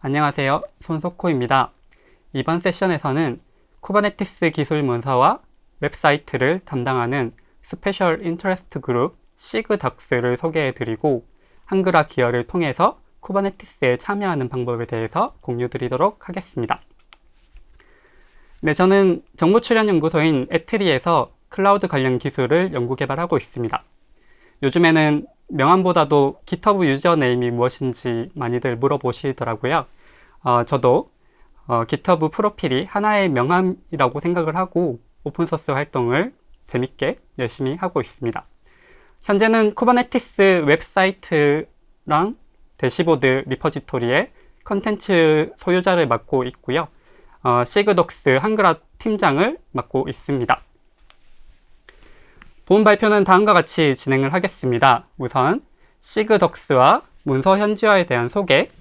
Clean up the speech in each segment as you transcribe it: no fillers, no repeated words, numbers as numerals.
안녕하세요. 손석호입니다. 이번 세션에서는 쿠버네티스 기술 문서와 웹사이트를 담당하는 스페셜 인터레스트 그룹 시그덕스를 소개해드리고 한글화 기여를 통해서 쿠버네티스에 참여하는 방법에 대해서 공유드리도록 하겠습니다. 네, 저는 정보출연연구소인 에트리에서 클라우드 관련 기술을 연구개발하고 있습니다. 요즘에는 명함보다도 GitHub 유저네임이 무엇인지 많이들 물어보시더라고요. 저도 GitHub 프로필이 하나의 명함이라고 생각을 하고 오픈소스 활동을 재밌게 열심히 하고 있습니다. 현재는 쿠버네티스 웹사이트랑 대시보드 리포지토리의 컨텐츠 소유자를 맡고 있고요. 시그덕스 한글화 팀장을 맡고 있습니다. 본 발표는 다음과 같이 진행을 하겠습니다. 우선 시그덕스와 문서 현지화에 대한 소개,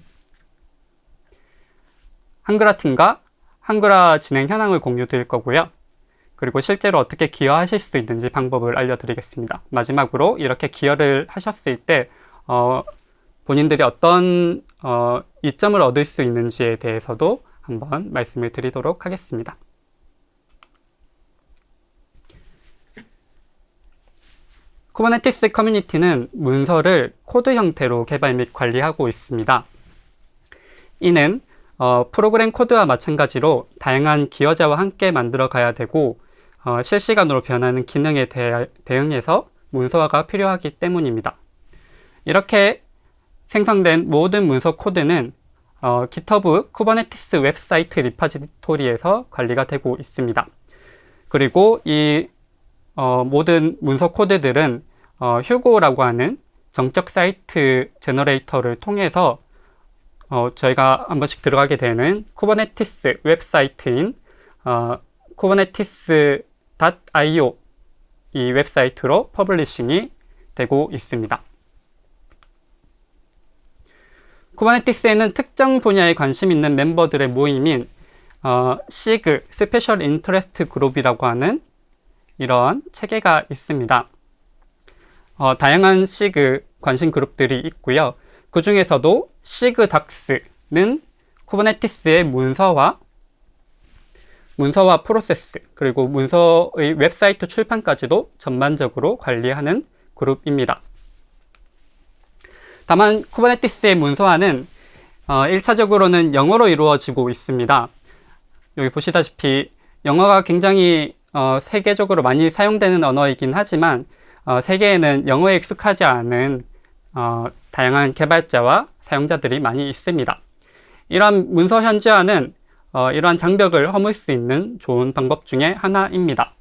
한글화 팀과 한글화 진행 현황을 공유 드릴 거고요. 그리고 실제로 어떻게 기여하실 수 있는지 방법을 알려드리겠습니다. 마지막으로 이렇게 기여를 하셨을 때 본인들이 어떤 이점을 얻을 수 있는지에 대해서도 한번 말씀을 드리도록 하겠습니다. 쿠버네티스 커뮤니티는 문서를 코드 형태로 개발 및 관리하고 있습니다. 이는 프로그램 코드와 마찬가지로 다양한 기여자와 함께 만들어 가야 되고 실시간으로 변하는 기능에 대응해서 문서화가 필요하기 때문입니다. 이렇게 생성된 모든 문서 코드는 GitHub 쿠버네티스 웹사이트 리포지토리에서 관리가 되고 있습니다. 그리고 이 모든 문서 코드들은 휴고라고 하는 정적 사이트 제너레이터를 통해서 저희가 한 번씩 들어가게 되는 쿠버네티스 웹사이트인 kubernetes.io 이 웹사이트로 퍼블리싱이 되고 있습니다. 쿠버네티스에는 특정 분야에 관심 있는 멤버들의 모임인 시그 스페셜 인터레스트 그룹이라고 하는 이런 체계가 있습니다. 다양한 시그 관심 그룹들이 있고요. 그 중에서도 시그덕스는 쿠버네티스의 문서와 프로세스, 그리고 문서의 웹사이트 출판까지도 전반적으로 관리하는 그룹입니다. 다만 쿠버네티스의 문서화는 1차적으로는 영어로 이루어지고 있습니다. 여기 보시다시피 영어가 굉장히 세계적으로 많이 사용되는 언어이긴 하지만 세계에는 영어에 익숙하지 않은 다양한 개발자와 사용자들이 많이 있습니다. 이러한 문서 현지화는 이러한 장벽을 허물 수 있는 좋은 방법 중에 하나입니다.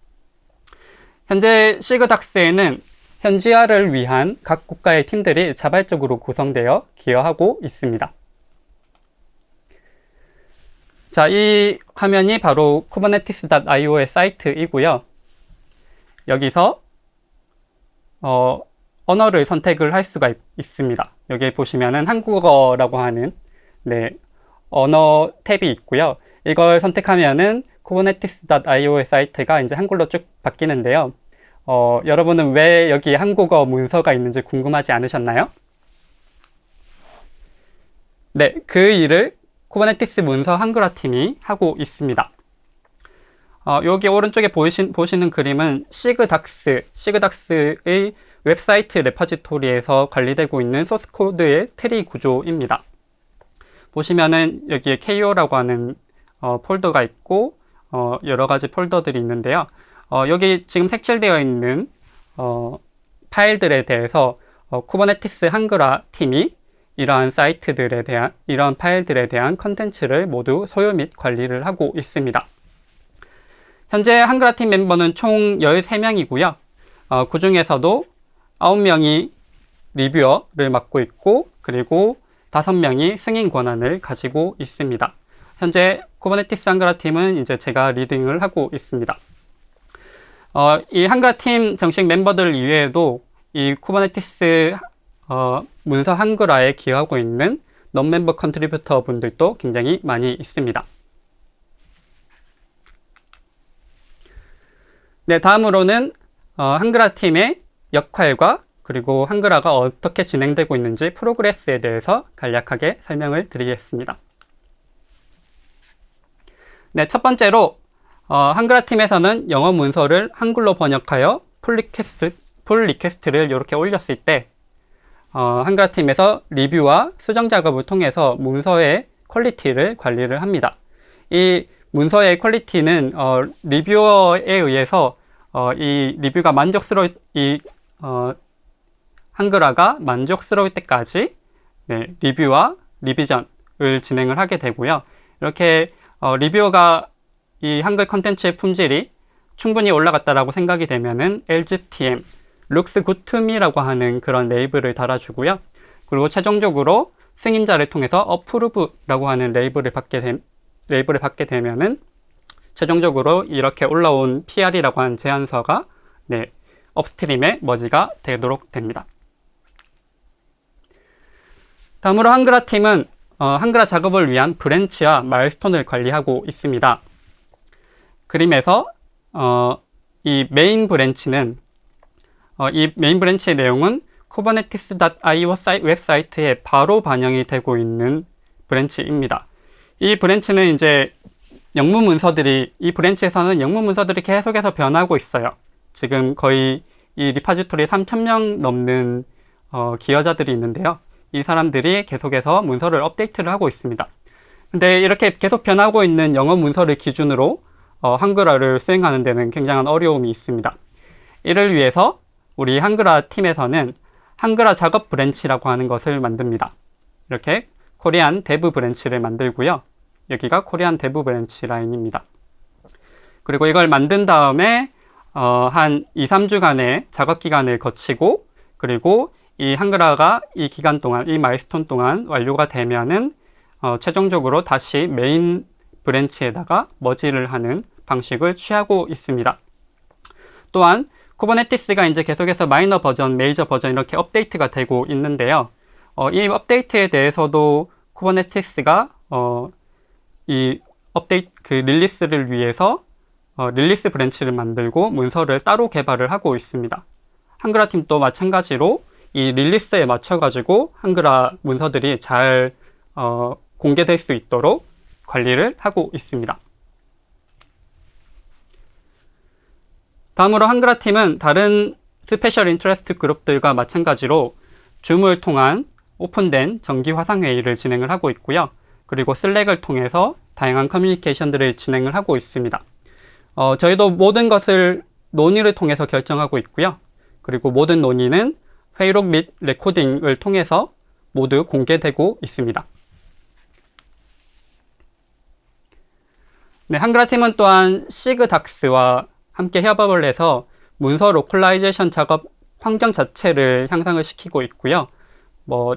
현재 시그덕스에는 현지화를 위한 각 국가의 팀들이 자발적으로 구성되어 기여하고 있습니다. 자, 이 화면이 바로 kubernetes.io의 사이트이고요. 여기서 언어를 선택을 할 수가 있습니다. 여기 보시면은 한국어라고 하는 언어 탭이 있고요. 이걸 선택하면은 kubernetes.io의 사이트가 이제 한글로 쭉 바뀌는데요. 여러분은 왜 여기 한국어 문서가 있는지 궁금하지 않으셨나요? 네, 그 일을 쿠버네티스 문서 한글화 팀이 하고 있습니다. 여기 오른쪽에 보시는 그림은 시그덕스의 웹사이트 레퍼지토리에서 관리되고 있는 소스 코드의 트리 구조입니다. 보시면은 여기에 KO라고 하는 폴더가 있고 여러 가지 폴더들이 있는데요. 여기 지금 색칠되어 있는 파일들에 대해서 쿠버네티스 한글화 팀이 이러한 파일들에 대한 컨텐츠를 모두 소유 및 관리를 하고 있습니다. 현재 한글화 팀 멤버는 총 13명이고요. 그 중에서도 9명이 리뷰어를 맡고 있고, 그리고 5명이 승인 권한을 가지고 있습니다. 현재 쿠버네티스 한글화 팀은 이제 제가 리딩을 하고 있습니다. 이 한글화 팀 정식 멤버들 이외에도 이 쿠버네티스 문서 한글화에 기여하고 있는 non-member 컨트리뷰터 분들도 굉장히 많이 있습니다. 네, 다음으로는 한글화 팀의 역할과 그리고 한글화가 어떻게 진행되고 있는지 프로그레스에 대해서 간략하게 설명을 드리겠습니다. 네, 첫 번째로 한글화 팀에서는 영어 문서를 한글로 번역하여 풀 리퀘스트를 이렇게 올렸을 때 한글화 팀에서 리뷰와 수정 작업을 통해서 문서의 퀄리티를 관리를 합니다. 이 문서의 퀄리티는 리뷰어에 의해서 이 리뷰가 한글화가 만족스러울 때까지 리뷰와 리비전을 진행을 하게 되고요. 이렇게 리뷰어가 이 한글 컨텐츠의 품질이 충분히 올라갔다라고 생각이 되면은 LGTM, Looks Good to Me라고 하는 그런 레이블을 달아주고요. 그리고 최종적으로 승인자를 통해서 Approve라고 하는 레이블을 받게 되면은 최종적으로 이렇게 올라온 PR이라고 하는 제안서가 업스트림에 머지가 되도록 됩니다. 다음으로 한글화 팀은 한글화 작업을 위한 브랜치와 마일스톤을 관리하고 있습니다. 그림에서 이 메인 브랜치는 이 메인 브랜치의 내용은 kubernetes.io 웹사이트에 바로 반영이 되고 있는 브랜치입니다. 이 브랜치는 이제 이 브랜치에서는 영문 문서들이 계속해서 변하고 있어요. 지금 거의 이 리파지토리에 3,000명 넘는 기여자들이 있는데요. 이 사람들이 계속해서 문서를 업데이트를 하고 있습니다. 근데 이렇게 계속 변하고 있는 영어 문서를 기준으로 한글화를 수행하는 데는 굉장한 어려움이 있습니다. 이를 위해서 우리 한글화 팀에서는 한글화 작업 브랜치라고 하는 것을 만듭니다. 이렇게 코리안 데브 브랜치를 만들고요. 여기가 코리안 데브 브랜치 라인입니다. 그리고 이걸 만든 다음에 한 2-3주간의 작업 기간을 거치고, 그리고 이 한글화가 이 기간 동안, 이 마일스톤 동안 완료가 되면은 최종적으로 다시 메인 브랜치에다가 머지를 하는 방식을 취하고 있습니다. 또한 쿠버네티스가 이제 계속해서 마이너 버전, 메이저 버전 이렇게 업데이트가 되고 있는데요. 이 업데이트에 대해서도 쿠버네티스가 이 릴리스를 위해서 릴리스 브랜치를 만들고 문서를 따로 개발을 하고 있습니다. 한글화 팀도 마찬가지로 이 릴리스에 맞춰가지고 한글화 문서들이 잘 공개될 수 있도록 관리를 하고 있습니다. 다음으로 한글화 팀은 다른 스페셜 인터레스트 그룹들과 마찬가지로 줌을 통한 오픈된 정기 화상회의를 진행을 하고 있고요. 그리고 슬랙을 통해서 다양한 커뮤니케이션들을 진행을 하고 있습니다. 저희도 모든 것을 논의를 통해서 결정하고 있고요. 그리고 모든 논의는 회의록 및 레코딩을 통해서 모두 공개되고 있습니다. 네, 한글화 팀은 또한 시그닥스와 함께 협업을 해서 문서 로컬라이제이션 작업 환경 자체를 향상을 시키고 있고요.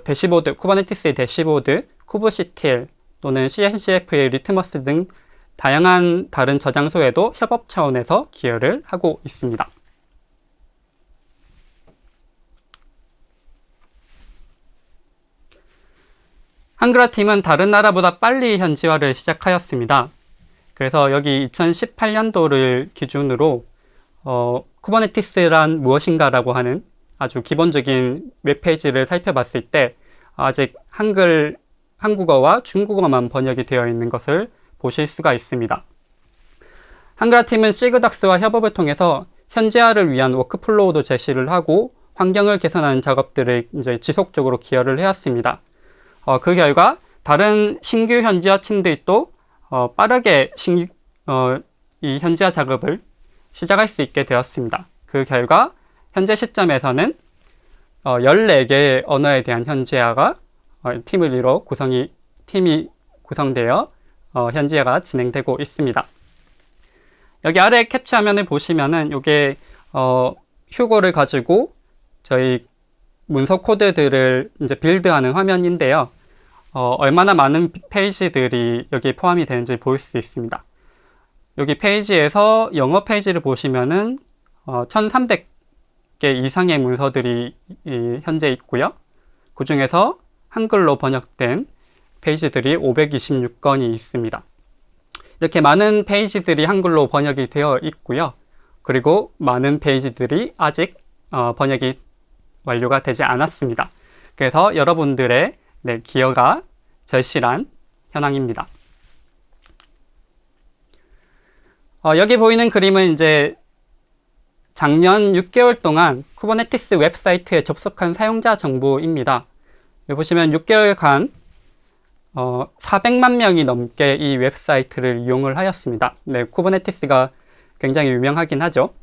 대시보드, 쿠버네티스의 대시보드, kubectl 또는 CNCF의 리트머스 등 다양한 다른 저장소에도 협업 차원에서 기여를 하고 있습니다. 한글화 팀은 다른 나라보다 빨리 현지화를 시작하였습니다. 그래서 여기 2018년도를 기준으로 쿠버네티스란 무엇인가라고 하는 아주 기본적인 웹페이지를 살펴봤을 때 아직 한국어와 중국어만 번역이 되어 있는 것을 보실 수가 있습니다. 한글화 팀은 시그닥스와 협업을 통해서 현지화를 위한 워크플로우도 제시를 하고 환경을 개선하는 작업들을 이제 지속적으로 기여를 해왔습니다. 그 결과 다른 신규 현지화 팀들도 빠르게 이 현지화 작업을 시작할 수 있게 되었습니다. 그 결과 현재 시점에서는 14개의 언어에 대한 현지화가 팀이 구성되어 현지화가 진행되고 있습니다. 여기 아래 캡처 화면을 보시면은 이게 휴거를 가지고 저희 문서 코드들을 이제 빌드하는 화면인데요. 얼마나 많은 페이지들이 여기에 포함이 되는지 볼 수 있습니다. 여기 페이지에서 영어 페이지를 보시면은 1300개 이상의 문서들이 현재 있고요. 그 중에서 한글로 번역된 페이지들이 526건이 있습니다. 이렇게 많은 페이지들이 한글로 번역이 되어 있고요. 그리고 많은 페이지들이 아직 번역이 완료가 되지 않았습니다. 그래서 여러분들의 기여가 절실한 현황입니다. 여기 보이는 그림은 이제 작년 6개월 동안 쿠버네티스 웹사이트에 접속한 사용자 정보입니다. 여기 보시면 6개월간 400만 명이 넘게 이 웹사이트를 이용을 하였습니다. 네, 쿠버네티스가 굉장히 유명하긴 하죠.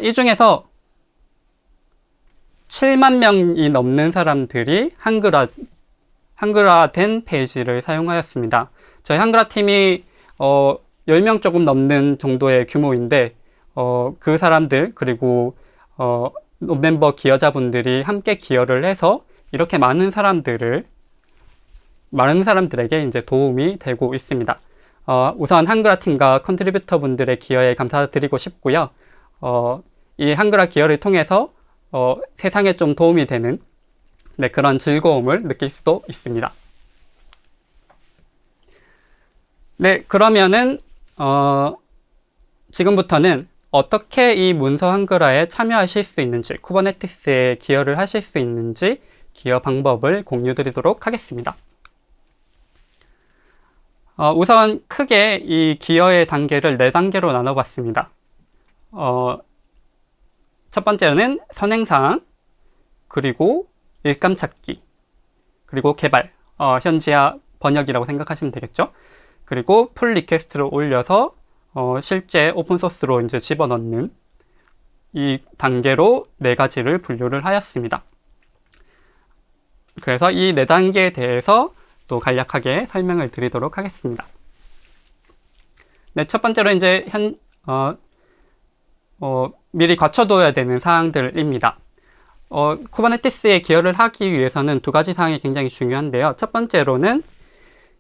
이 중에서 7만 명이 넘는 사람들이 한글화된 페이지를 사용하였습니다. 저희 한글화 팀이 10명 조금 넘는 정도의 규모인데 그 사람들 그리고 멤버 기여자분들이 함께 기여를 해서 이렇게 많은 사람들에게 이제 도움이 되고 있습니다. 우선 한글화 팀과 컨트리뷰터 분들의 기여에 감사드리고 싶고요. 이 한글화 기여를 통해서 세상에 좀 도움이 되는 그런 즐거움을 느낄 수도 있습니다. 네, 그러면은 지금부터는 어떻게 이 문서 한글화에 참여하실 수 있는지, 쿠버네티스에 기여를 하실 수 있는지 기여 방법을 공유드리도록 하겠습니다. 우선 크게 이 기여의 단계를 4단계로 나눠봤습니다. 첫 번째는 선행사항, 그리고 일감 찾기, 그리고 개발, 현지화 번역이라고 생각하시면 되겠죠. 그리고 풀 리퀘스트를 올려서 실제 오픈소스로 이제 집어넣는 이 단계로 4가지를 분류를 하였습니다. 그래서 이 4단계에 대해서 또 간략하게 설명을 드리도록 하겠습니다. 네, 첫 번째로 이제 미리 갖춰둬야 되는 사항들입니다. 쿠버네티스에 기여를 하기 위해서는 2가지 사항이 굉장히 중요한데요. 첫 번째로는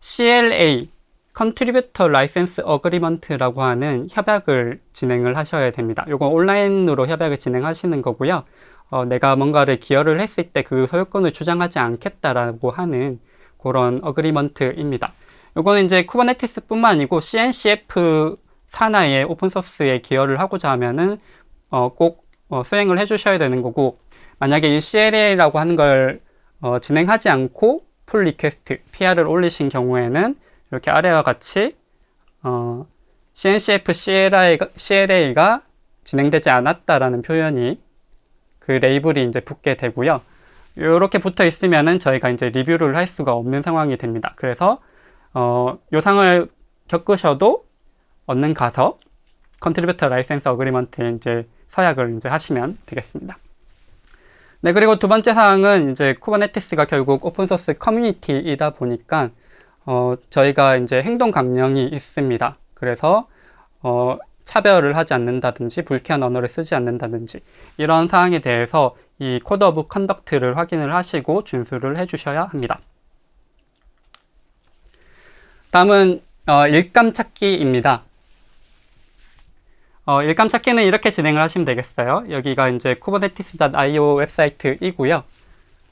CLA, Contributor License Agreement라고 하는 협약을 진행을 하셔야 됩니다. 이거 온라인으로 협약을 진행하시는 거고요. 내가 뭔가를 기여를 했을 때 그 소유권을 주장하지 않겠다라고 하는 그런 어그리먼트입니다. 이거는 이제 쿠버네티스 뿐만 아니고 CNCF 산하의 오픈소스에 기여를 하고자 하면은 꼭 수행을 해주셔야 되는 거고, 만약에 이 CLA라고 하는 걸 진행하지 않고 풀 리퀘스트, PR을 올리신 경우에는 이렇게 아래와 같이 CNCF CLA가 진행되지 않았다라는 표현이 그 레이블이 이제 붙게 되고요. 이렇게 붙어 있으면은 저희가 이제 리뷰를 할 수가 없는 상황이 됩니다. 그래서 요상을 겪으셔도 얻는 가서 컨트리뷰터 라이센스 어그리먼트에 이제 서약을 이제 하시면 되겠습니다. 네, 그리고 2번째 사항은 이제 쿠버네티스가 결국 오픈소스 커뮤니티이다 보니까 저희가 이제 행동 강령이 있습니다. 그래서 차별을 하지 않는다든지 불쾌한 언어를 쓰지 않는다든지 이런 사항에 대해서 이 코드 오브 컨덕트를 확인을 하시고 준수를 해주셔야 합니다. 다음은 일감 찾기입니다. 일감 찾기는 이렇게 진행을 하시면 되겠어요. 여기가 이제 kubernetes.io 웹사이트이고요.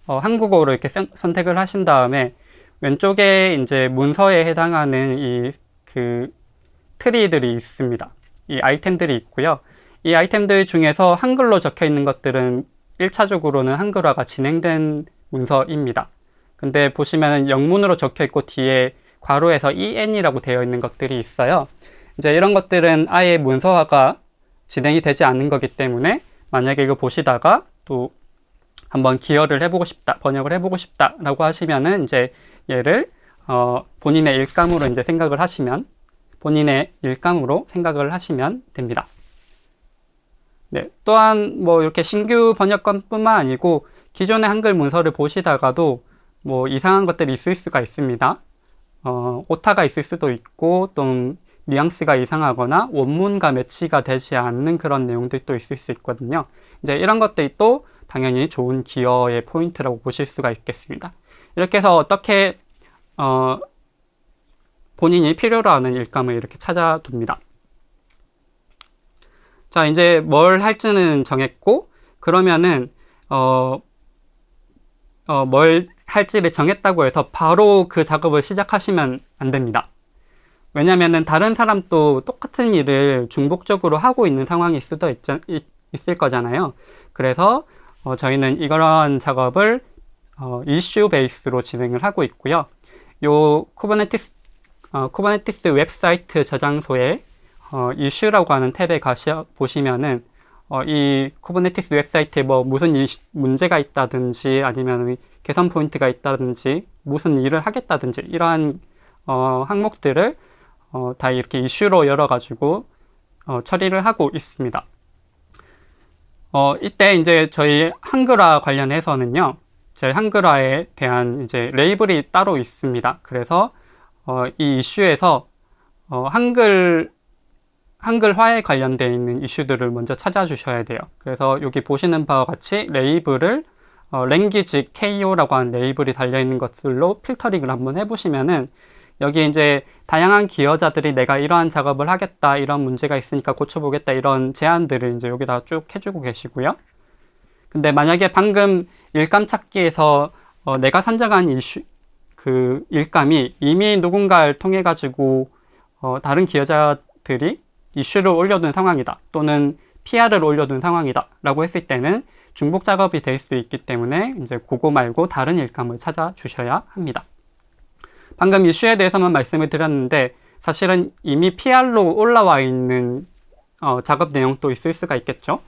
한국어로 이렇게 선택을 하신 다음에 왼쪽에 이제 문서에 해당하는 이 트리들이 있습니다. 이 아이템들이 있고요. 이 아이템들 중에서 한글로 적혀 있는 것들은 1차적으로는 한글화가 진행된 문서입니다. 근데 보시면 영문으로 적혀 있고 뒤에 괄호에서 en이라고 되어 있는 것들이 있어요. 이제 이런 것들은 아예 문서화가 진행이 되지 않는 거기 때문에 만약에 이거 보시다가 또 한번 기여를 해보고 싶다, 번역을 해보고 싶다라고 하시면은 이제 얘를 본인의 일감으로 이제 생각을 하시면 됩니다. 네, 또한 뭐 이렇게 신규 번역건뿐만 아니고 기존의 한글 문서를 보시다가도 뭐 이상한 것들이 있을 수가 있습니다. 오타가 있을 수도 있고 또 뉘앙스가 이상하거나 원문과 매치가 되지 않는 그런 내용들도 있을 수 있거든요. 이제 이런 것들이 또 당연히 좋은 기여의 포인트라고 보실 수가 있겠습니다. 이렇게 해서 어떻게 본인이 필요로 하는 일감을 이렇게 찾아둡니다. 자, 이제 뭘 할지는 정했고, 그러면은 뭘 할지를 정했다고 해서 바로 그 작업을 시작하시면 안 됩니다. 왜냐면은 다른 사람도 똑같은 일을 중복적으로 하고 있는 상황일 수도 있을 거잖아요. 그래서 저희는 이러한 작업을 이슈 베이스로 진행을 하고 있고요. 요 쿠버네티스 웹사이트 저장소에 이슈라고 하는 탭에 보시면은 이 쿠버네티스 웹사이트에 뭐 무슨 문제가 있다든지 아니면 개선 포인트가 있다든지 무슨 일을 하겠다든지 이러한 항목들을 다 이렇게 이슈로 열어가지고 처리를 하고 있습니다. 이때 이제 저희 한글화 관련해서는요, 저희 한글화에 대한 이제 레이블이 따로 있습니다. 그래서 이 이슈에서 한글화에 관련되어 있는 이슈들을 먼저 찾아주셔야 돼요. 그래서 여기 보시는 바와 같이 레이블을 랭귀지 KO라고 하는 레이블이 달려있는 것들로 필터링을 한번 해보시면은 여기 이제 다양한 기여자들이 내가 이러한 작업을 하겠다, 이런 문제가 있으니까 고쳐보겠다, 이런 제안들을 이제 여기다 쭉 해주고 계시고요. 근데 만약에 방금 일감 찾기에서 내가 선정한 일감이 이미 누군가를 통해 가지고 다른 기여자들이 이슈를 올려둔 상황이다, 또는 PR을 올려둔 상황이다 라고 했을 때는 중복 작업이 될 수 있기 때문에 이제 그거 말고 다른 일감을 찾아주셔야 합니다. 방금 이슈에 대해서만 말씀을 드렸는데 사실은 이미 PR로 올라와 있는 작업 내용도 있을 수가 있겠죠.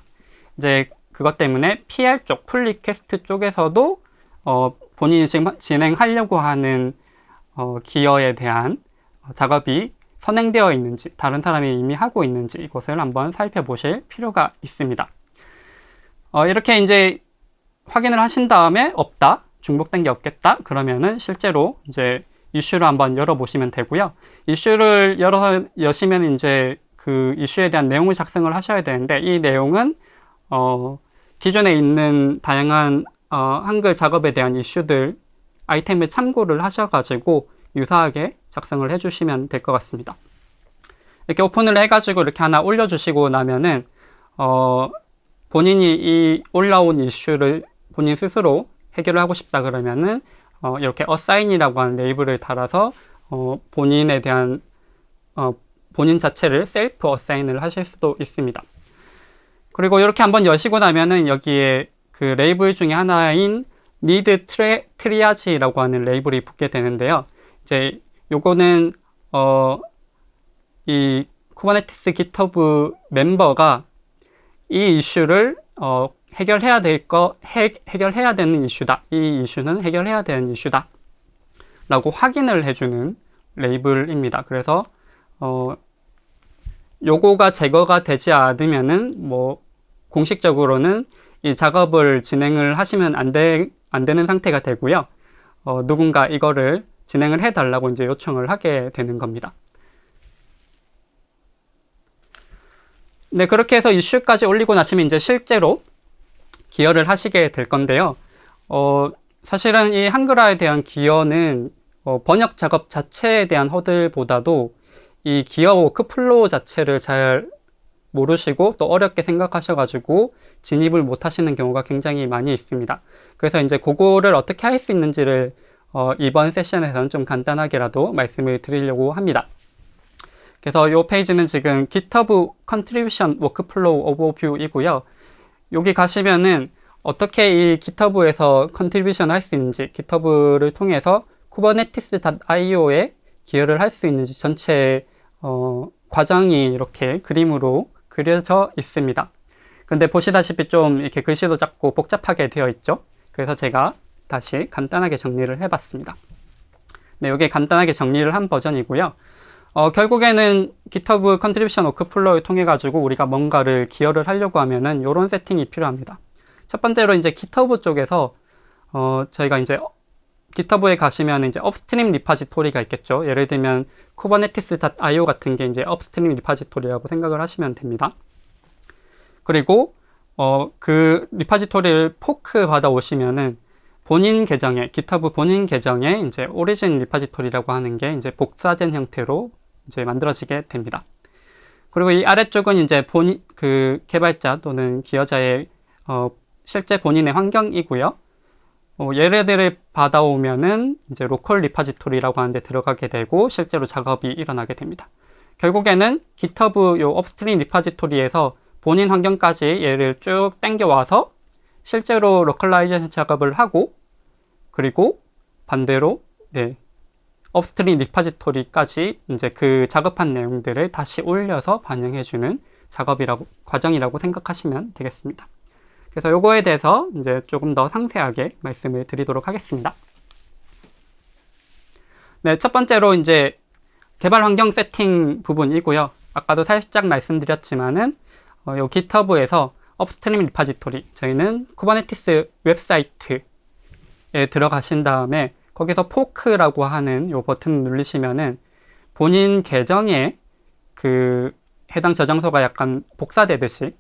이제 그것 때문에 PR 쪽, 풀 리퀘스트 쪽에서도 본인이 지금 진행하려고 하는 기여에 대한 작업이 선행되어 있는지, 다른 사람이 이미 하고 있는지 이것을 한번 살펴보실 필요가 있습니다. 이렇게 이제 확인을 하신 다음에 없다, 중복된 게 없겠다 그러면은 실제로 이제 이슈를 한번 열어보시면 되고요. 이슈를 여시면 이제 그 이슈에 대한 내용을 작성을 하셔야 되는데, 이 내용은 기존에 있는 다양한 한글 작업에 대한 이슈들 아이템을 참고를 하셔가지고 유사하게 작성을 해주시면 될 것 같습니다. 이렇게 오픈을 해가지고 이렇게 하나 올려주시고 나면은 본인이 이 올라온 이슈를 본인 스스로 해결을 하고 싶다 그러면은 이렇게 어사인이라고 하는 레이블을 달아서 본인에 대한 본인 자체를 셀프 어사인을 하실 수도 있습니다. 그리고 이렇게 한번 여시고 나면은 여기에 그 레이블 중에 하나인 need triage라고 하는 레이블이 붙게 되는데요. 이제 요거는 이 쿠버네티스 GitHub 멤버가 이 이슈를 해결해야 되는 이슈다, 이 이슈는 해결해야 되는 이슈다 라고 확인을 해주는 레이블입니다. 그래서 요거가 제거가 되지 않으면은 뭐 공식적으로는 이 작업을 진행을 하시면 안 되는 상태가 되고요. 누군가 이거를 진행을 해달라고 이제 요청을 하게 되는 겁니다. 네, 그렇게 해서 이슈까지 올리고 나시면 이제 실제로 기여를 하시게 될 건데요. 사실은 이 한글화에 대한 기여는 번역 작업 자체에 대한 허들보다도 이 기여 워크플로우 자체를 잘 모르시고 또 어렵게 생각하셔가지고 진입을 못 하시는 경우가 굉장히 많이 있습니다. 그래서 이제 그거를 어떻게 할 수 있는지를 이번 세션에서는 좀 간단하게라도 말씀을 드리려고 합니다. 그래서 이 페이지는 지금 GitHub Contribution Workflow Overview이고요. 여기 가시면은 어떻게 이 GitHub에서 컨트리뷰션 할 수 있는지, GitHub를 통해서 kubernetes.io에 기여를 할 수 있는지 전체 과정이 이렇게 그림으로 그려져 있습니다. 근데 보시다시피 좀 이렇게 글씨도 작고 복잡하게 되어 있죠. 그래서 제가 다시 간단하게 정리를 해봤습니다. 네, 이게 간단하게 정리를 한 버전이고요. 결국에는 GitHub 컨트리뷰션 워크플로우를 통해 가지고 우리가 뭔가를 기여를 하려고 하면은 이런 세팅이 필요합니다. 첫 번째로 이제 GitHub 쪽에서 저희가 이제 GitHub에 가시면 이제 업스트림 리파지토리가 있겠죠. 예를 들면 kubernetes.io 같은 게 이제 업스트림 리파지토리라고 생각을 하시면 됩니다. 그리고 그 리파지토리를 포크 받아 오시면은 본인 계정에, GitHub 본인 계정에 이제 오리진 리파지토리라고 하는 게 이제 복사된 형태로 이제 만들어지게 됩니다. 그리고 이 아래쪽은 이제 그 개발자 또는 기여자의 실제 본인의 환경이고요. 얘네들을 받아오면은 이제 로컬 리파지토리라고 하는 데 들어가게 되고 실제로 작업이 일어나게 됩니다. 결국에는 GitHub 요 업스트림 리파지토리에서 본인 환경까지 얘를 쭉 당겨와서 실제로 로컬라이제이션 작업을 하고, 그리고 반대로 업스트림 리파지토리까지 이제 그 작업한 내용들을 다시 올려서 반영해주는 과정이라고 생각하시면 되겠습니다. 그래서 요거에 대해서 이제 조금 더 상세하게 말씀을 드리도록 하겠습니다. 네, 첫 번째로 이제 개발 환경 세팅 부분이고요. 아까도 살짝 말씀드렸지만은 요 GitHub에서 업스트림 리파지토리, 저희는 쿠버네티스 웹사이트에 들어가신 다음에 거기서 포크라고 하는 요 버튼을 누르시면은 본인 계정에 그 해당 저장소가 약간 복사되듯이,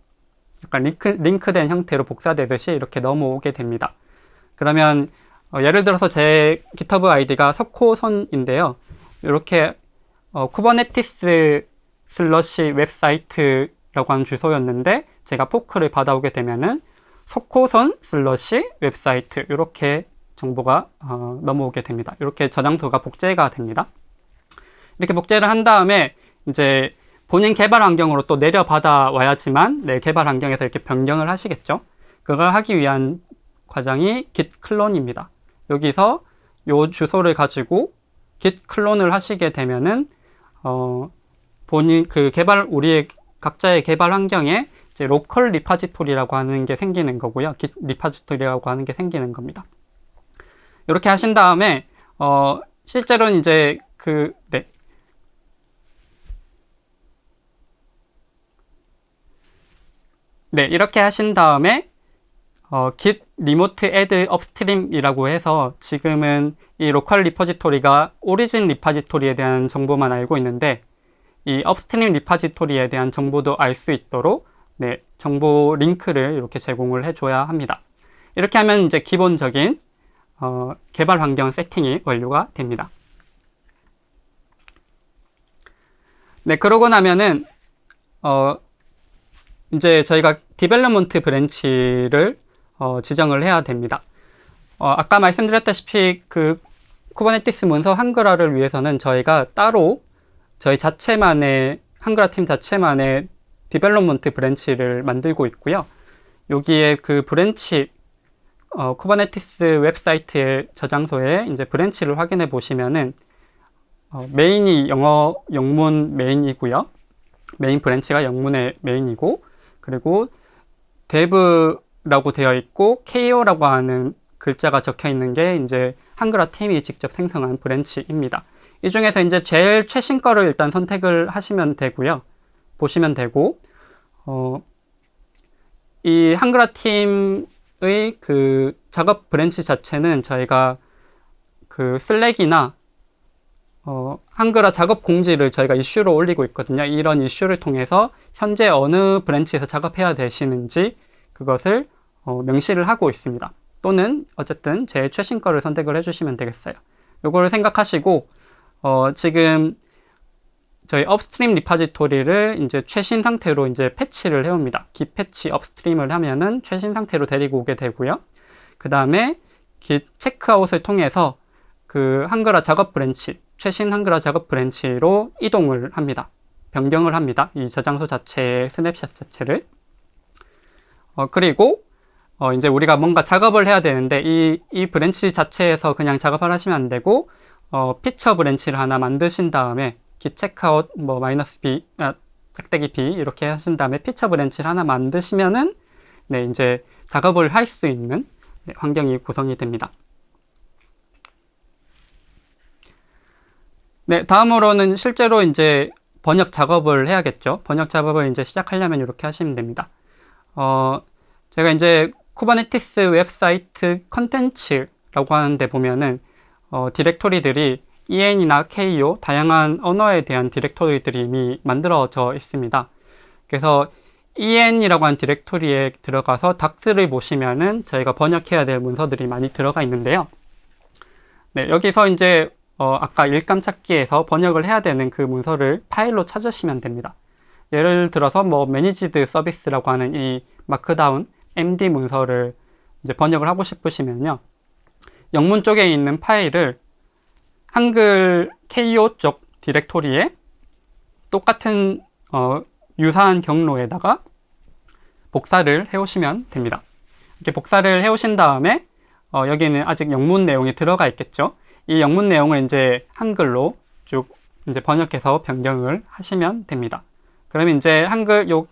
약간 링크된 형태로 복사되듯이 이렇게 넘어오게 됩니다. 그러면 예를 들어서 제 GitHub 아이디가 석호선인데요. 이렇게 쿠버네티스 슬러시 웹사이트라고 하는 주소였는데 제가 포크를 받아오게 되면은 석호선 슬러시 웹사이트, 이렇게 정보가 넘어오게 됩니다. 이렇게 저장소가 복제가 됩니다. 이렇게 복제를 한 다음에 이제 본인 개발 환경으로 또 내려받아 와야지만 내 개발 환경에서 이렇게 변경을 하시겠죠. 그걸 하기 위한 과정이 git 클론입니다. 여기서 요 주소를 가지고 git 클론을 하시게 되면은 본인 우리의 각자의 개발 환경에 이제 로컬 리파지토리라고 하는 게 생기는 거고요. git 리파지토리라고 하는 게 생기는 겁니다. 이렇게 하신 다음에 실제로는 이제 이렇게 하신 다음에 git remote add upstream이라고 해서 지금은 이 로컬 리포지토리가 오리진 리파지토리에 대한 정보만 알고 있는데 이 업스트림 리파지토리에 대한 정보도 알 수 있도록 정보 링크를 이렇게 제공을 해줘야 합니다. 이렇게 하면 이제 기본적인 개발 환경 세팅이 완료가 됩니다. 네, 그러고 나면은 이제 저희가 디벨롭먼트 브랜치를 지정을 해야 됩니다. 아까 말씀드렸다시피 그 쿠버네티스 문서 한글화를 위해서는 저희가 따로 저희 자체만의 한글화 팀 자체만의 디벨롭먼트 브랜치를 만들고 있고요. 여기에 그 브랜치 쿠버네티스 웹사이트의 저장소에 이제 브랜치를 확인해 보시면은 메인이 영어 영문 메인이고요. 메인 브랜치가 영문의 메인이고, 그리고 dev라고 되어 있고 ko라고 하는 글자가 적혀 있는 게 이제 한글화 팀이 직접 생성한 브랜치입니다. 이 중에서 이제 제일 최신 거를 일단 선택을 하시면 되고요. 보시면 되고, 이 한글화 팀의 그 작업 브랜치 자체는 저희가 그 슬랙이나 한글화 작업 공지를 저희가 이슈로 올리고 있거든요. 이런 이슈를 통해서 현재 어느 브랜치에서 작업해야 되시는지 그것을 명시를 하고 있습니다. 또는 어쨌든 제일 최신 거를 선택을 해주시면 되겠어요. 요거를 생각하시고 지금 저희 업스트림 리파지토리를 이제 최신 상태로 이제 패치를 해옵니다. git 패치 업스트림을 하면은 최신 상태로 데리고 오게 되고요. 그 다음에 git 체크아웃을 통해서 그 한글화 작업 브랜치, 최신 한글화 작업 브랜치로 이동을 합니다. 변경을 합니다. 이 저장소 자체의 스냅샷 자체를. 그리고 이제 우리가 뭔가 작업을 해야 되는데 이 브랜치 자체에서 그냥 작업을 하시면 안 되고 피처 브랜치를 하나 만드신 다음에 git checkout -b 짝대기 b 이렇게 하신 다음에 피처 브랜치를 하나 만드시면은 이제 작업을 할 수 있는 환경이 구성이 됩니다. 다음으로는 실제로 이제 번역 작업을 해야겠죠. 번역 작업을 이제 시작하려면 이렇게 하시면 됩니다. 제가 이제 쿠버네티스 웹사이트 컨텐츠라고 하는데 보면은 디렉토리들이 en이나 ko 다양한 언어에 대한 디렉토리들이 이미 만들어져 있습니다. 그래서 en이라고 하는 디렉토리에 들어가서 닥스를 보시면은 저희가 번역해야 될 문서들이 많이 들어가 있는데요. 여기서 이제 아까 일감 찾기에서 번역을 해야 되는 그 문서를 파일로 찾으시면 됩니다. 예를 들어서 managed service라고 하는 이 마크다운 MD 문서를 이제 번역을 하고 싶으시면요. 영문 쪽에 있는 파일을 한글 KO 쪽 디렉토리에 똑같은 유사한 경로에다가 복사를 해오시면 됩니다. 이렇게 복사를 해오신 다음에 여기는 아직 영문 내용이 들어가 있겠죠. 이 영문 내용을 이제 한글로 쭉 이제 번역해서 변경을 하시면 됩니다. 그러면 이제 한글 요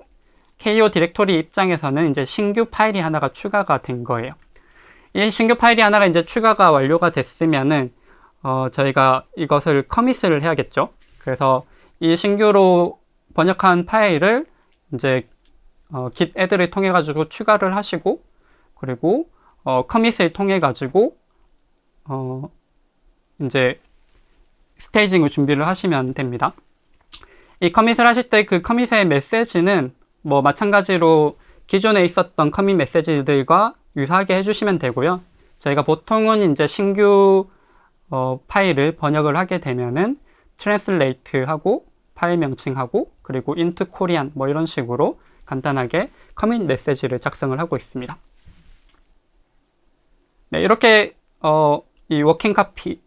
KO 디렉토리 입장에서는 이제 신규 파일이 하나가 추가가 된 거예요. 이 신규 파일이 하나가 이제 추가가 완료가 됐으면은 저희가 이것을 커밋을 해야겠죠. 그래서 이 신규로 번역한 파일을 이제 git add를 통해 가지고 추가를 하시고, 그리고 커밋을 통해 가지고 이제 스테이징을 준비를 하시면 됩니다. 이 커밋을 하실 때 그 커밋의 메시지는 뭐 마찬가지로 기존에 있었던 커밋 메시지들과 유사하게 해주시면 되고요. 저희가 보통은 이제 신규 파일을 번역을 하게 되면은 translate 하고 파일 명칭하고 그리고 into Korean 뭐 이런 식으로 간단하게 커밋 메시지를 작성을 하고 있습니다. 네, 이렇게 이 워킹 카피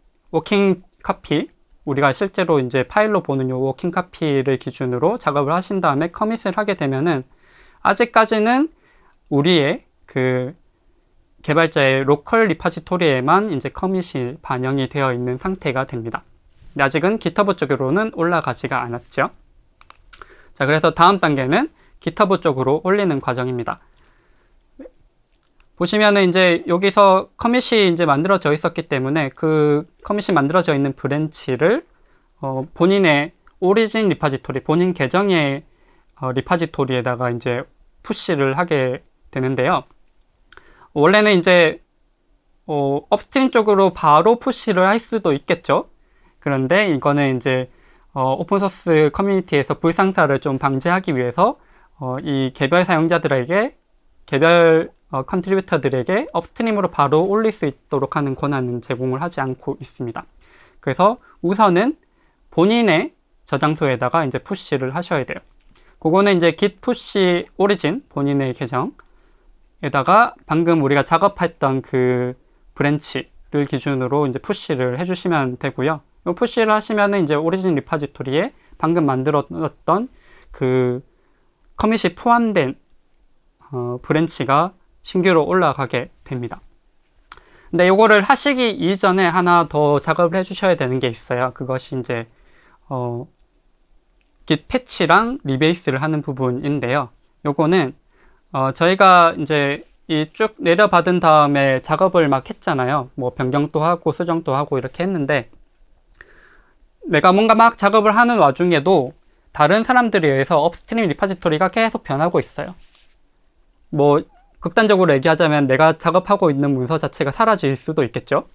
우리가 실제로 이제 파일로 보는 요 워킹 카피를 기준으로 작업을 하신 다음에 커밋을 하게 되면은 아직까지는 우리의 그 개발자의 로컬 리파지토리에만 이제 커밋이 반영이 되어 있는 상태가 됩니다. 근데 아직은 GitHub 쪽으로는 올라가지가 않았죠. 자, 그래서 다음 단계는 GitHub 쪽으로 올리는 과정입니다. 보시면은 이제 여기서 커밋이 이제 만들어져 있었기 때문에 그 커밋이 만들어져 있는 브랜치를 본인의 오리진 리파지토리, 본인 계정의 리파지토리에다가 이제 푸시를 하게 되는데요. 원래는 이제 업스트림 쪽으로 바로 푸시를 할 수도 있겠죠. 그런데 이거는 이제 오픈소스 커뮤니티에서 불상사를 좀 방지하기 위해서 이 개별 사용자들에게, 개별 컨트리뷰터들에게 업스트림으로 바로 올릴 수 있도록 하는 권한은 제공을 하지 않고 있습니다. 그래서 우선은 본인의 저장소에다가 이제 푸시를 하셔야 돼요. 그거는 이제 git push origin, 본인의 계정에다가 방금 우리가 작업했던 그 브랜치를 기준으로 이제 푸시를 해주시면 되고요. 이 푸시를 하시면은 이제 오리진 리파지토리에 방금 만들었던 그 커밋이 포함된 브랜치가 신규로 올라가게 됩니다. 근데 이거를 하시기 이전에 하나 더 작업을 해주셔야 되는 게 있어요. 그것이 이제 git 패치랑 리베이스를 하는 부분인데요. 요거는 저희가 이제 이 쭉 내려받은 다음에 작업을 막 했잖아요. 뭐 변경도 하고 수정도 하고 이렇게 했는데, 내가 뭔가 막 작업을 하는 와중에도 다른 사람들에 의해서 업스트림 리파지토리가 계속 변하고 있어요. 뭐 극단적으로 얘기하자면 내가 작업하고 있는 문서 자체가 사라질 수도 있겠죠.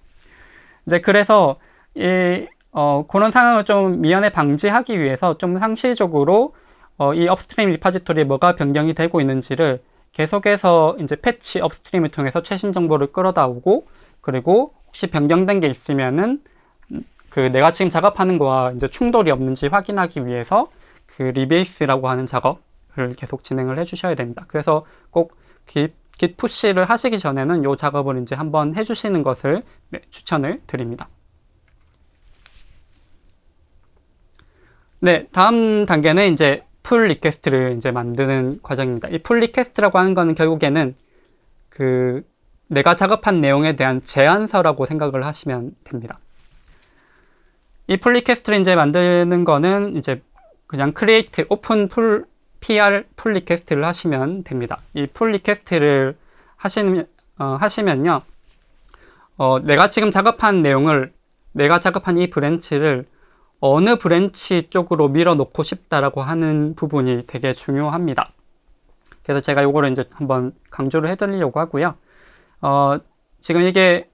이제 그래서 그런 상황을 좀 미연에 방지하기 위해서 좀 상시적으로 이 업스트림 리파지토리에 뭐가 변경이 되고 있는지를 계속해서 이제 패치 업스트림을 통해서 최신 정보를 끌어다 오고, 그리고 혹시 변경된 게 있으면은 그 내가 지금 작업하는 거와 이제 충돌이 없는지 확인하기 위해서 그 리베이스라고 하는 작업을 계속 진행을 해 주셔야 됩니다. 그래서 꼭 git push를 하시기 전에는 이 작업을 이제 한번 해 주시는 것을 추천을 드립니다. 네, 다음 단계는 이제 풀 리퀘스트를 이제 만드는 과정입니다. 이 풀 리퀘스트라고 하는 거는 결국에는 그 내가 작업한 내용에 대한 제안서라고 생각을 하시면 됩니다. 이 풀 리퀘스트를 이제 만드는 거는 이제 그냥 create open 풀 PR 풀 리퀘스트를 하시면 됩니다. 이 풀 리퀘스트를 하시면요, 내가 지금 작업한 내용을, 내가 작업한 이 브랜치를 어느 브랜치 쪽으로 밀어놓고 싶다라고 하는 부분이 되게 중요합니다. 그래서 제가 요거를 이제 한번 강조를 해드리려고 하고요. 지금 이게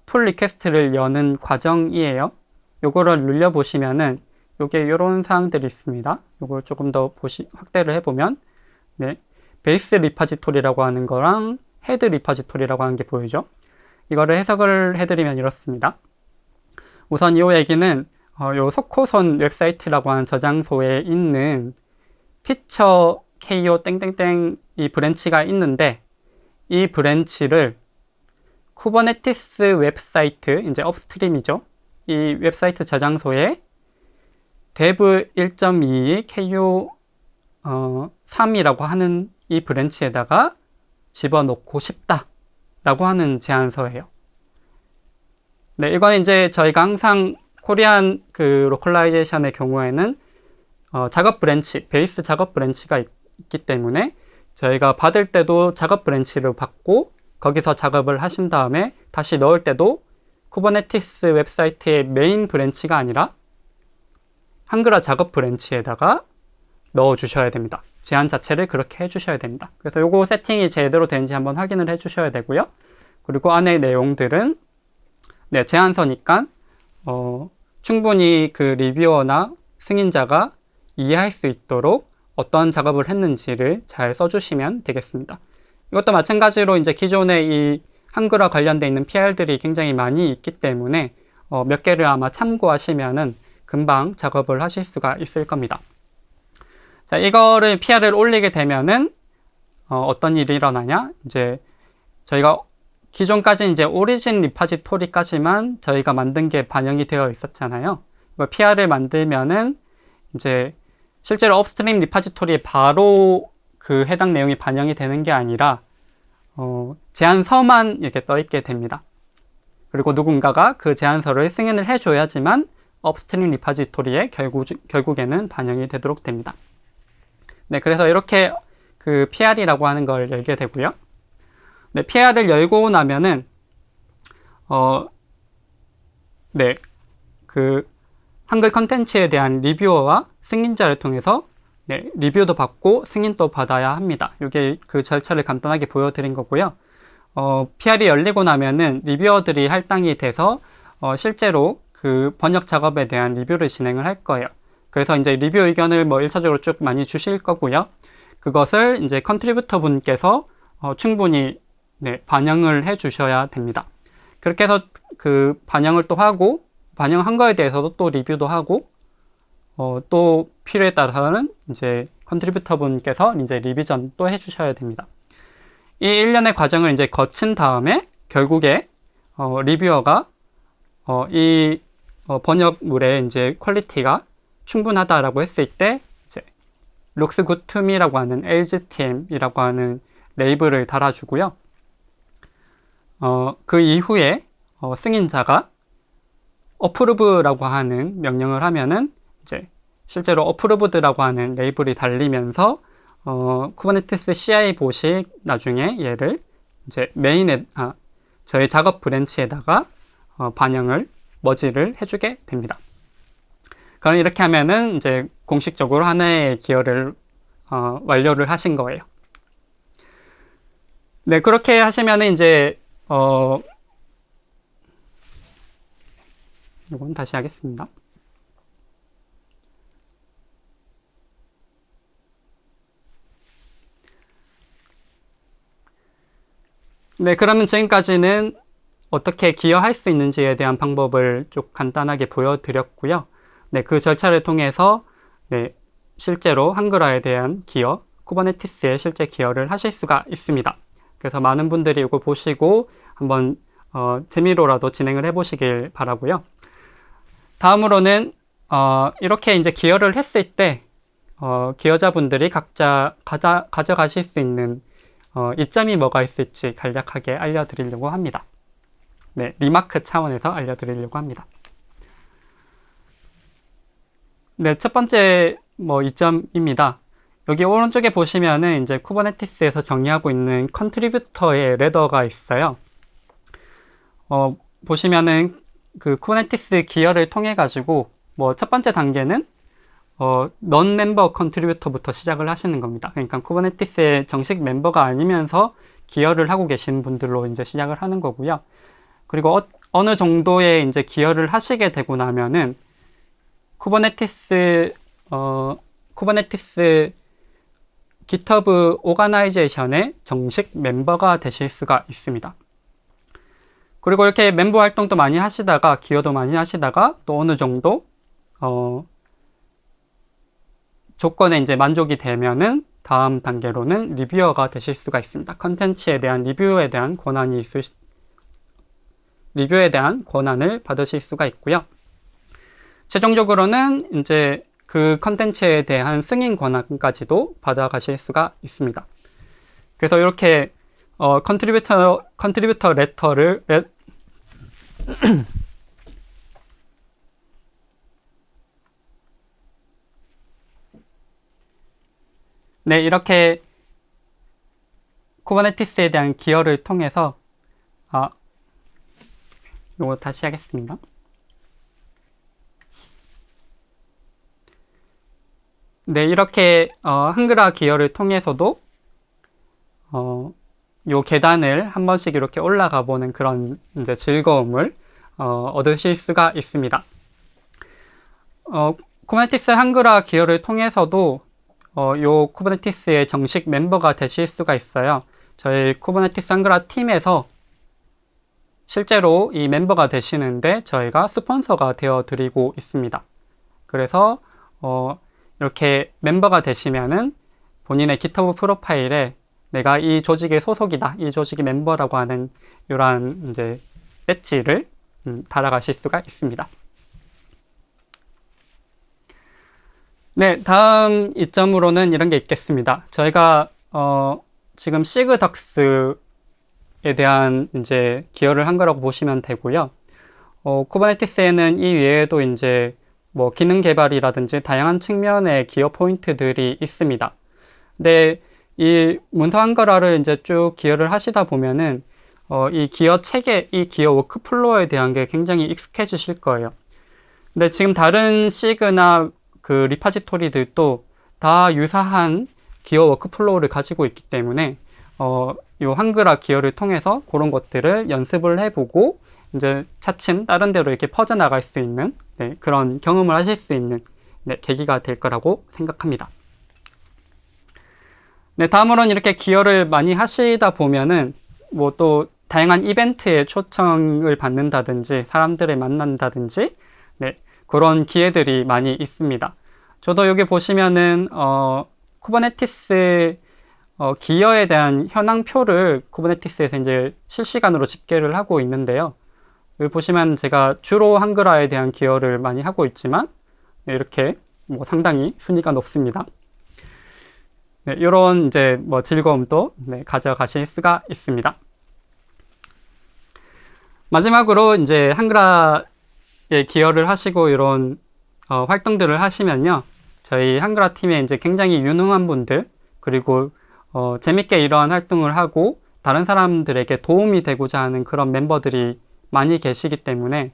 풀 리퀘스트를 여는 과정이에요. 요거를 눌려보시면은 요게 요런 사항들이 있습니다. 요걸 조금 더 확대를 해보면, 네, 베이스 리파지토리라고 하는 거랑 헤드 리파지토리라고 하는 게 보이죠? 이거를 해석을 해드리면 이렇습니다. 우선 이 얘기는 요 소코선 웹사이트라고 하는 저장소에 있는 피처 KO 땡땡땡 이 브랜치가 있는데, 이 브랜치를 쿠버네티스 웹사이트, 이제 업스트림이죠. 이 웹사이트 저장소에 dev 1.2 KO 3이라고 하는 이 브랜치에다가 집어넣고 싶다 라고 하는 제안서예요. 네, 이건 이제 저희가 항상 코리안 그 로컬라이제이션의 경우에는 작업 브랜치, 베이스 작업 브랜치가 있기 때문에 저희가 받을 때도 작업 브랜치를 받고 거기서 작업을 하신 다음에 다시 넣을 때도 쿠버네티스 웹사이트의 메인 브랜치가 아니라 한글화 작업 브랜치에다가 넣어 주셔야 됩니다. 제한 자체를 그렇게 해 주셔야 됩니다. 그래서 요거 세팅이 제대로 되는지 한번 확인을 해 주셔야 되고요. 그리고 안에 내용들은 네, 제안서니까 충분히 그 리뷰어나 승인자가 이해할 수 있도록 어떤 작업을 했는지를 잘 써주시면 되겠습니다. 이것도 마찬가지로 이제 기존에 이 한글화 관련돼 있는 PR들이 굉장히 많이 있기 때문에 몇 개를 아마 참고하시면은 금방 작업을 하실 수가 있을 겁니다. 자, 이거를 PR을 올리게 되면은 어떤 일이 일어나냐? 이제 저희가 기존까지 이제 오리진 리파지토리까지만 저희가 만든 게 반영이 되어 있었잖아요. 이걸 PR을 만들면은 이제 실제로 업스트림 리파지토리에 바로 그 해당 내용이 반영이 되는 게 아니라 제안서만 이렇게 떠 있게 됩니다. 그리고 누군가가 그 제안서를 승인을 해줘야지만 업스트림 리파지토리에 결국에는 반영이 되도록 됩니다. 네, 그래서 이렇게 그 PR이라고 하는 걸 열게 되고요. 네, PR을 열고 나면은 네, 그 한글 컨텐츠에 대한 리뷰어와 승인자를 통해서 네, 리뷰도 받고 승인도 받아야 합니다. 이게 그 절차를 간단하게 보여드린 거고요. PR이 열리고 나면은 리뷰어들이 할당이 돼서 실제로 그 번역 작업에 대한 리뷰를 진행을 할 거예요. 그래서 이제 리뷰 의견을 뭐 1차적으로 쭉 많이 주실 거고요. 그것을 이제 컨트리뷰터 분께서 충분히 네, 반영을 해 주셔야 됩니다. 그렇게 해서 그 반영을 또 하고 반영한 거에 대해서도 또 리뷰도 하고 또 필요에 따라서는 이제 컨트리뷰터 분께서 이제 리비전 또 해 주셔야 됩니다. 이 일련의 과정을 이제 거친 다음에 결국에 리뷰어가 이 번역물의 이제 퀄리티가 충분하다라고 했을 때 이제 looks good to me라고 하는 LGTM이라고 하는 레이블을 달아주고요. 그 이후에 승인자가 approve라고 하는 명령을 하면은 이제 실제로 approved라고 하는 레이블이 달리면서 쿠버네티스 CI 보시 나중에 얘를 이제 메인에 저희 작업 브랜치에다가 반영을 머지를 해주게 됩니다. 그럼 이렇게 하면은 이제 공식적으로 하나의 기여를 완료를 하신 거예요. 네, 그렇게 하시면은 이제 이건 다시 하겠습니다. 네, 그러면 지금까지는 어떻게 기여할 수 있는지에 대한 방법을 좀 간단하게 보여드렸고요. 네, 그 절차를 통해서 네, 실제로 한글화에 대한 기여, 쿠버네티스에 실제 기여를 하실 수가 있습니다. 그래서 많은 분들이 이거 보시고 한번 재미로라도 진행을 해보시길 바라고요. 다음으로는 이렇게 이제 기여를 했을 때 기여자분들이 각자 가져가실 수 있는 이점이 뭐가 있을지 간략하게 알려드리려고 합니다. 네, 리마크 차원에서 알려드리려고 합니다. 네, 첫 번째 이점입니다. 여기 오른쪽에 보시면은 이제 쿠버네티스에서 정의하고 있는 컨트리뷰터의 레더가 있어요. 보시면은 그 쿠버네티스 기여를 통해 가지고 첫 번째 단계는 넌 멤버 컨트리뷰터부터 시작을 하시는 겁니다. 그러니까 쿠버네티스의 정식 멤버가 아니면서 기여를 하고 계신 분들로 이제 시작을 하는 거고요. 그리고 어느 정도의 이제 기여를 하시게 되고 나면은 쿠버네티스 GitHub 오가나이제이션의 정식 멤버가 되실 수가 있습니다. 그리고 이렇게 멤버 활동도 많이 하시다가 기여도 많이 하시다가 또 어느 정도 조건에 이제 만족이 되면은 다음 단계로는 리뷰어가 되실 수가 있습니다. 컨텐츠에 대한 리뷰에 대한 권한을 받으실 수가 있고요. 최종적으로는 이제 그 컨텐츠에 대한 승인 권한까지도 받아가실 수가 있습니다. 그래서 이렇게 컨트리뷰터 레터를 네, 이렇게 쿠버네티스에 대한 기여를 통해서 요거 다시 하겠습니다. 네, 이렇게 한글화 기여를 통해서도 요 계단을 한 번씩 이렇게 올라가 보는 그런 이제 즐거움을 얻으실 수가 있습니다. 쿠버네티스 한글화 기여를 통해서도 요 쿠버네티스의 정식 멤버가 되실 수가 있어요. 저희 쿠버네티스 한글화 팀에서 실제로 이 멤버가 되시는데 저희가 스폰서가 되어 드리고 있습니다. 그래서 이렇게 멤버가 되시면은 본인의 GitHub 프로파일에 내가 이 조직의 소속이다, 이 조직의 멤버라고 하는 이러한 이제 배지를 달아가실 수가 있습니다. 네, 다음 이점으로는 이런 게 있겠습니다. 저희가 지금 시그덕스에 대한 이제 기여를 한 거라고 보시면 되고요. 쿠버네티스에는 이 외에도 이제 뭐 기능 개발이라든지 다양한 측면의 기여 포인트들이 있습니다. 근데 이 문서 한글화를 이제 쭉 기여를 하시다 보면은 이 기여 체계, 이 기여 워크플로어에 대한 게 굉장히 익숙해지실 거예요. 근데 지금 다른 시그나 그 리파지토리들도 다 유사한 기여 워크플로우를 가지고 있기 때문에 이 한글화 기여를 통해서 그런 것들을 연습을 해보고 이제 차츰 다른 데로 이렇게 퍼져나갈 수 있는 그런 경험을 하실 수 있는 계기가 될 거라고 생각합니다. 네, 다음으로는 이렇게 기여를 많이 하시다 보면은 뭐 또 다양한 이벤트에 초청을 받는다든지 사람들을 만난다든지 그런 기회들이 많이 있습니다. 저도 여기 보시면은 쿠버네티스 기여에 대한 현황표를 쿠버네티스에서 이제 실시간으로 집계를 하고 있는데요. 여기 보시면 제가 주로 한글화에 대한 기여를 많이 하고 있지만 이렇게 뭐 상당히 순위가 높습니다. 네, 이런 이제 뭐 즐거움도 가져가실 수가 있습니다. 마지막으로 이제 한글화에 기여를 하시고 이런 활동들을 하시면요, 저희 한글화 팀에 이제 굉장히 유능한 분들, 그리고 재밌게 이러한 활동을 하고 다른 사람들에게 도움이 되고자 하는 그런 멤버들이 많이 계시기 때문에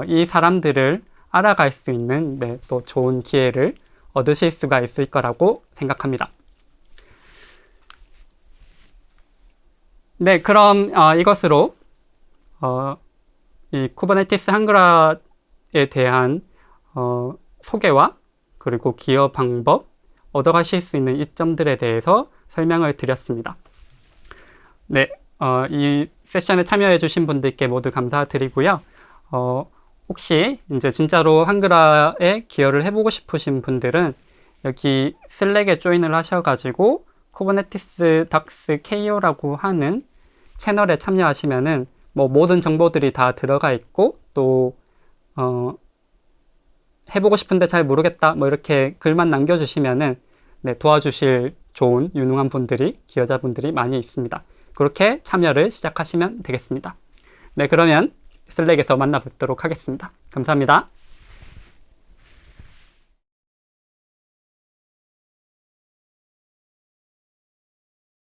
이 사람들을 알아갈 수 있는 또 좋은 기회를 얻으실 수가 있을 거라고 생각합니다. 네, 그럼 이것으로 이 쿠버네티스 한글화에 대한 소개와 그리고 기여 방법, 얻어가실 수 있는 이점들에 대해서 설명을 드렸습니다. 네, 이 세션에 참여해 주신 분들께 모두 감사드리고요. 혹시 이제 진짜로 한글화에 기여를 해보고 싶으신 분들은 여기 슬랙에 조인을 하셔가지고 쿠버네티스 닥스 KO라고 하는 채널에 참여하시면은 뭐 모든 정보들이 다 들어가 있고 또 해보고 싶은데 잘 모르겠다 뭐 이렇게 글만 남겨주시면은 도와주실 좋은 유능한 분들이, 기여자분들이 많이 있습니다. 그렇게 참여를 시작하시면 되겠습니다. 네, 그러면 슬랙에서 만나뵙도록 하겠습니다. 감사합니다.